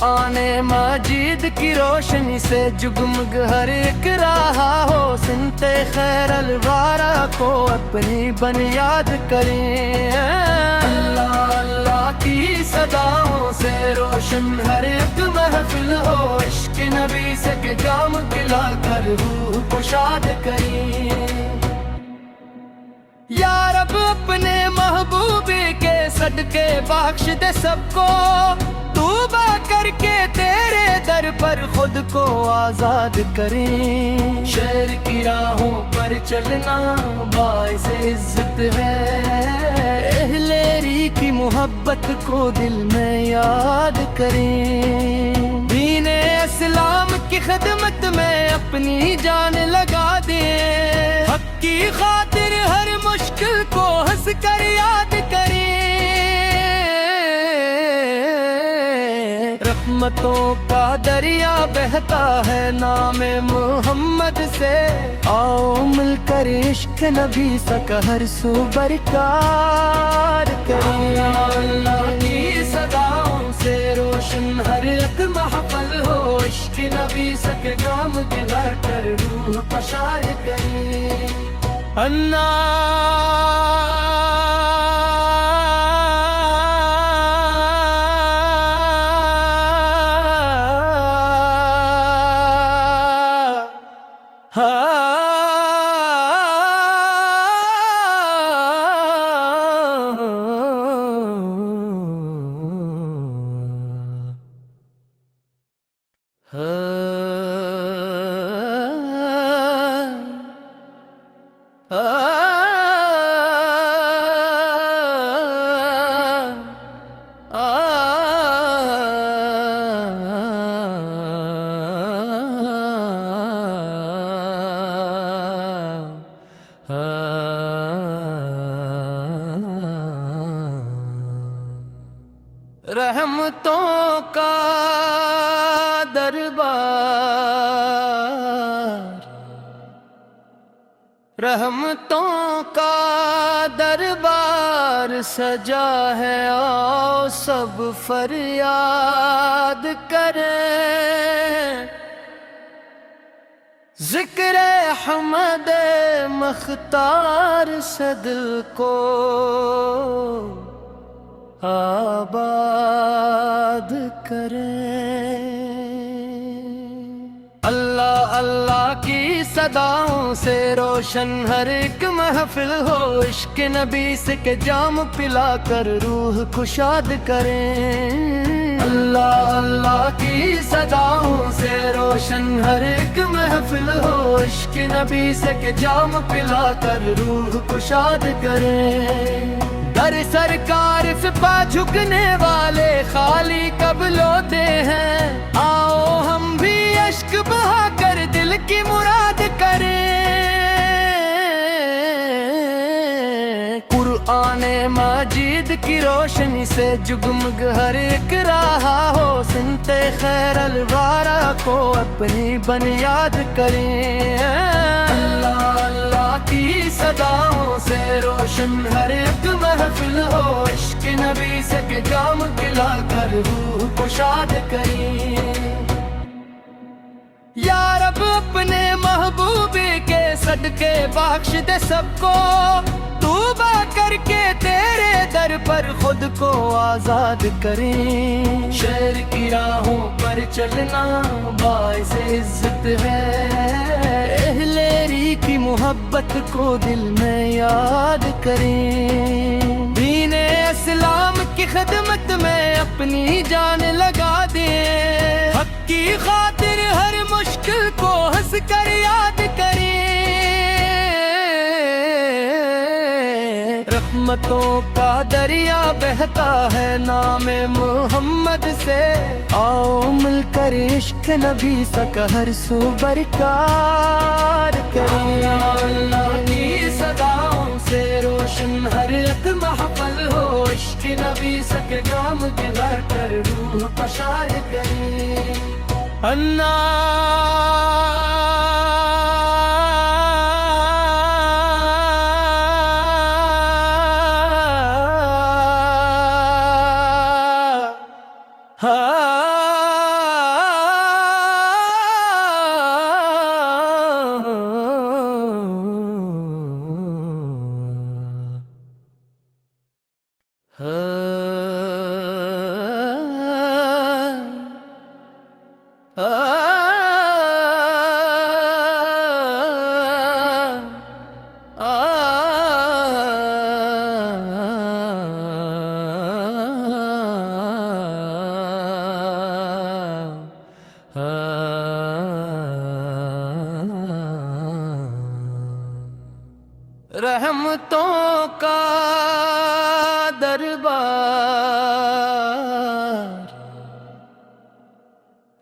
قرآن مجید کی روشنی سے جگمگ ہر ایک رہا ہو، سنتے خیر الوارا کو اپنی بنیاد کریں۔ اللہ اللہ کی صداؤں سے روشن ہر ایک محفل ہو، عشق نبی سے کہ جام پلا کر روح کو شاد کریں۔ یا رب اپنے محبوبی کے صدقے بخش دے سب کو، توبہ کر کے تیرے در پر خود کو آزاد کریں۔ شہر کی راہوں پر چلنا باعث عزت ہے، اہل ری کی محبت کو دل میں یاد کریں۔ دین اسلام کی خدمت میں اپنی جان لگا دیں، حق کی خاطر ہر مشکل کو ہنس کر یاد کریں۔ رحمتوں کا دریا بہتا ہے نام محمد سے، آؤ مل کر عشق نبی سا ہر سو برکار کریں۔ اللہ کی صداؤں سے روشن ہر ایک محفل ہو، عشق نبی سے کہ جام پلا کر روح پشار کریں۔ رحمتوں کا دربار، رحمتوں کا دربار سجا ہے، آؤ سب فریاد کریں۔ ذکر حمد مختار سے دل کو آباد کریں۔ اللہ اللہ کی صداؤں سے روشن ہر ایک محفل ہو، عشق نبی سے کہ جام پلا کر روح کو شاد کریں۔ اللہ اللہ کی صداؤں سے روشن ہر ایک محفل ہو، عشق نبی سے کہ جام پلا کر روح کو شاد کریں۔ در سرکار سے پا جھکنے والے خالی کب لوٹے ہیں، آؤ ہم بھی اشک بہا کر دل کی مراد کریں۔ قرآن مجید کی روشنی سے جگمگ ہر ایک رہا ہو، سنتے خیر الوارا کو اپنی بنیاد کریں۔ اللہ اللہ کی صداؤں سے روشن ہر ایک محفل ہو، عشق نبی سے کہ جام پلا کر روح کو شاد کریں۔ یا رب اپنے محبوبی کے صدقے بخش دے سب کو، توبہ کر کے تیرے در پر خود کو آزاد کریں۔ شہر کی راہوں پر چلنا باعث عزت ہے، اہل ری کی محبت کو دل میں یاد کریں۔ دین اسلام کی خدمت میں اپنی جان لگا دیں، حق کی خاطر ہر مشکل کو ہنس کر یاد کریں۔ رحمتوں کا دریا بہتا ہے نام محمد سے، آؤ مل کر عشق نبی سا ہر سو برکار کریں۔ اللہ کی صداؤں سے روشن ہر ایک محفل ہو، عشق نبی سے کہ جام پلا کر روح پشار کریں۔ اللہ رحمتوں کا دربار،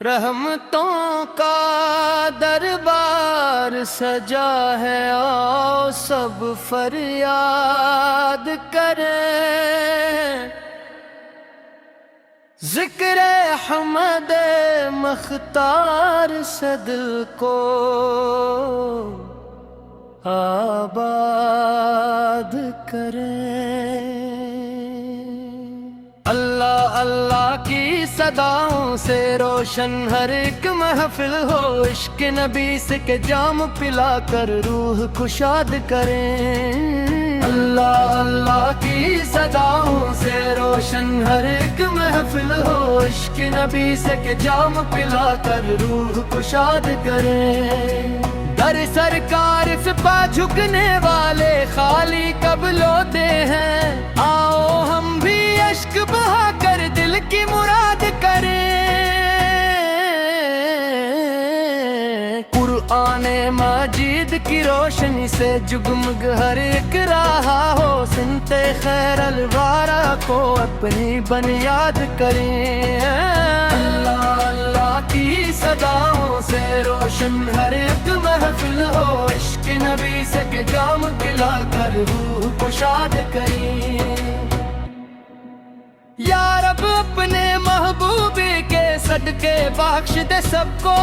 رحمتوں کا دربار سجا ہے، آؤ سب فریاد کریں، ذکر حمد مختار صدر کو آباد کریں۔ اللہ اللہ کی صداؤں سے روشن ہر ایک محفل ہو، عشق نبی سے کہ جام پلا کر روح کو شاد کریں۔ اللہ اللہ کی صداؤں سے روشن ہر ایک محفل ہو، عشق نبی سے کہ جام پلا کر روح کو شاد کریں۔ در سرکار سے پا جھکنے والے خالی کب لوٹے ہیں، آؤ ہم بھی اشک بہا کر دل کی مراد کریں۔ قرآن مجید کی روشنی سے جگمگ ہر ایک رہا ہو، سنت خیر الورا کو اپنی بنیاد کریں۔ اللہ اللہ کی صداؤں سے روشن ہر ایک محفل ہو، عشق نبی سے کہ جام پلا کر روح کو شاد کریں۔ یا رب اپنے محبوب کے صدقے بخش دے سب کو،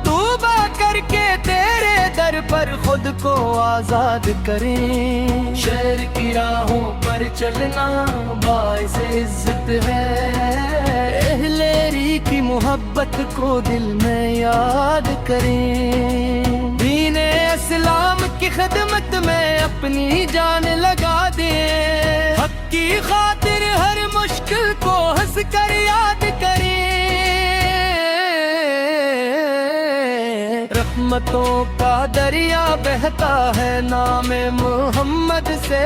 توبہ کر کے تیرے در پر خود کو آزاد کریں۔ شہر کی راہوں پر چلنا باعث عزت ہے، اہل ری کی محبت کو دل میں یاد کریں۔ دین اسلام کی خدمت میں اپنی جان لگا دیں، حق کی خاطر ہر مشکل کو ہنس کر یاد کریں۔ رحمتوں کا دریا بہتا ہے نام محمد سے،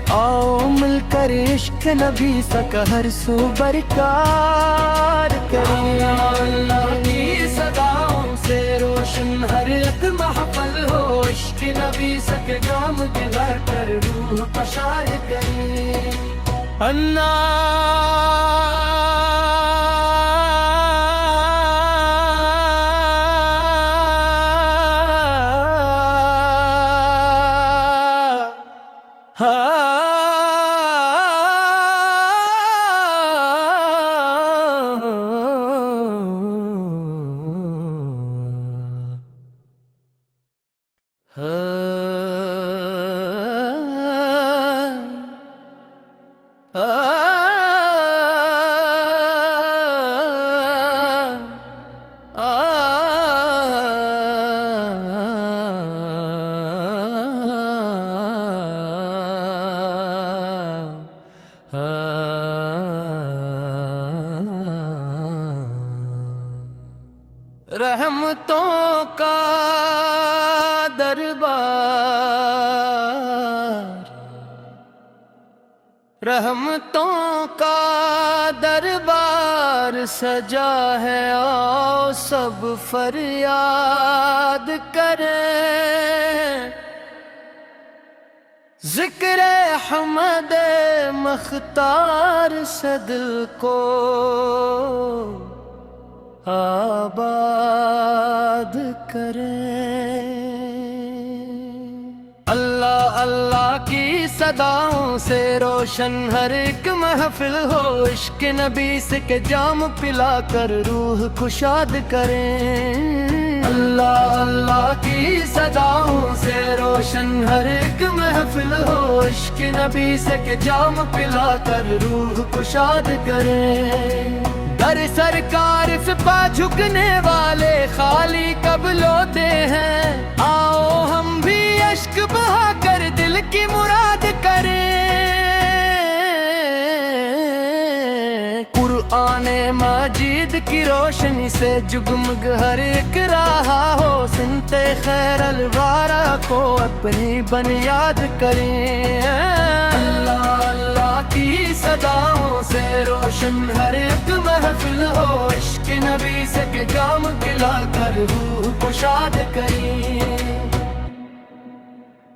آؤ مل کر عشق نبی سا ہر سو برکار کریں۔ اللہ کی صداؤں سے روشن ہر ایک محفل ہو، عشق نبی سے کہ جام پلا کر روح کو شاد کریں۔ رحمتوں کا دربار، رحمتوں کا دربار سجا ہے، آؤ سب فریاد کریں، ذکر حمد مختار صدر کو آباد کریں۔ اللہ اللہ کی صداؤں سے روشن ہر ایک محفل ہو، عشق نبی سے کہ جام پلا کر روح کو شاد کریں۔ اللہ اللہ کی صداؤں سے روشن ہر ایک محفل ہو، عشق نبی سے کہ جام پلا کر روح کو شاد کریں۔ در سرکار سے پا جھکنے والے خالی کب لوٹے ہیں، آؤ ہم بھی اشک بہا کر دل کی مراد کریں۔ قرآن مجید کی روشنی سے جگمگ ہر ایک رہا ہو، سنت خیر الورا کو اپنی بنیاد کریں۔ اللہ اللہ کی صداؤں سے روشن ہر ایک محفل ہو، عشق نبی سے کہ جام پلا کر روح کو شاد کریں۔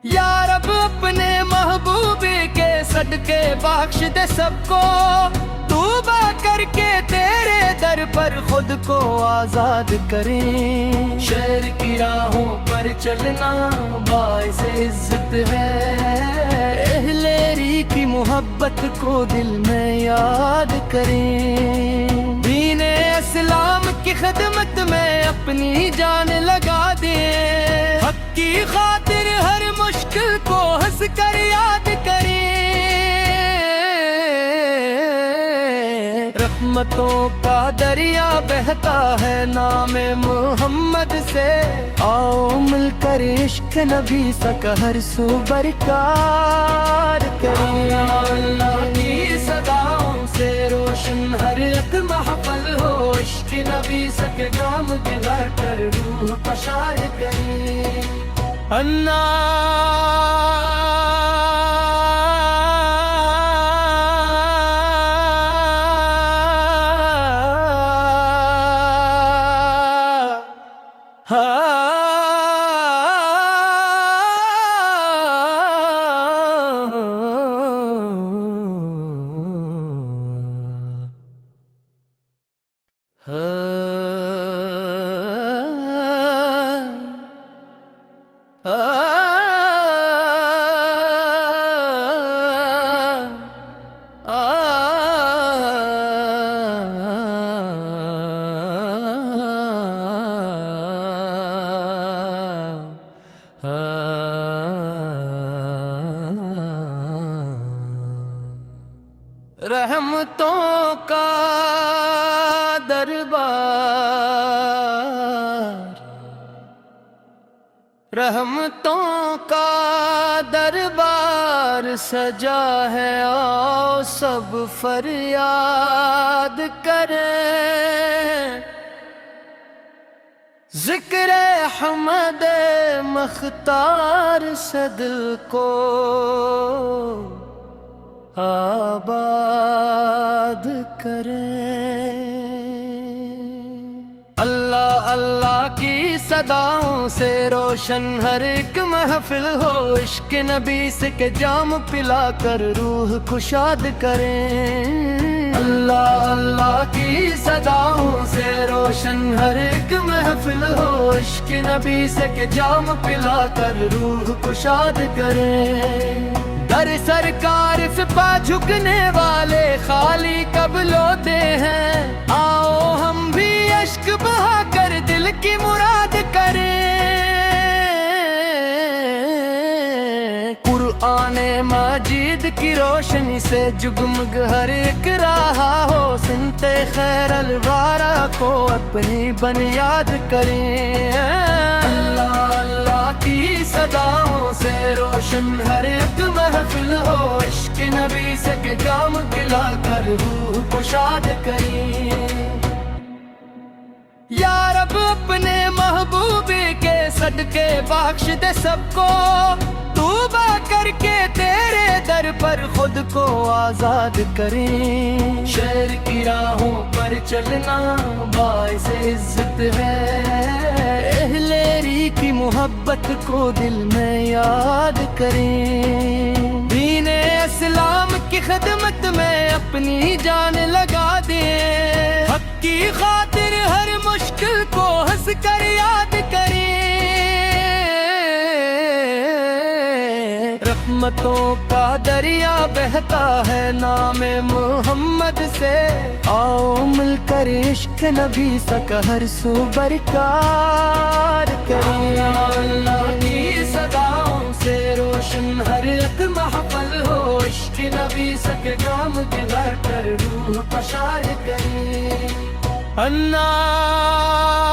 یا رب اپنے محبوبی کے صدقے بخش دے سب کو، توبہ کر کے تیرے در پر خود کو آزاد کریں۔ شہر کی راہوں پر چلنا باعث عزت ہے، اہل ری کی محبت کو دل میں یاد کریں۔ دین اسلام کی خدمت میں اپنی جان لگا دیں، حق کی خاطر ہر مشکل کو ہنس کر یاد کریں۔ رحمتوں کا دریا بہتا ہے نام محمد سے، آؤ مل کر عشق نبی کا ہر سو برقرار کریں۔ اللہ کی صداؤں سے روشن ہر ایک محفل ہو، عشق نبی کے جام پلا کر روح پشار کریں۔ رحمتوں کا دربار، رحمتوں کا دربار سجا ہے، آؤ سب فریاد کریں۔ ذکر حمد مختار سے دل کو آباد کریں۔ اللہ اللہ کی صداؤں سے روشن ہر ایک محفل ہو، عشق نبی کے جام پلا کر روح کو شاد کریں۔ اللہ اللہ کی صداؤں سے روشن ہر ایک محفل ہو، عشق نبی کے جام پلا کر روح کو شاد کریں۔ در سرکار سے پا جھکنے والے خالی کب لوٹے ہیں، آؤ ہم بھی اشک بہا کر دل کی مراد کریں۔ قرآن مجید کی روشنی سے جگمگ ہر ایک رہا ہو، سنتے خیر الوارا کو اپنی بنیاد کریں۔ اللہ اللہ کی صداؤں سے روشن ہر ایک محفل ہو، عشق نبی کے جام پلا کر روح کو شاد کریں۔ یا رب اپنے محبوبی کے صدقے بخش دے سب کو، توبہ کر کے تیرے در پر خود کو آزاد کریں۔ شہر کی راہوں پر چلنا باعث عزت ہے، اہل ری کی محبت کو دل میں یاد کریں۔ دین اسلام کی خدمت میں اپنی جان لگا دیں، حق کی خاطر ہر مشکل کو ہنس کر یاد کریں۔ رحمتوں کا دریا بہتا ہے نام محمد سے، آؤ مل کر عشق نبی کا ہر سو برقرار کریں۔ اللہ کی صداؤں سے روشن ہر ایک محفل ہو، عشق نبی کے جام پلا کر روح پشار کریں۔ اللہ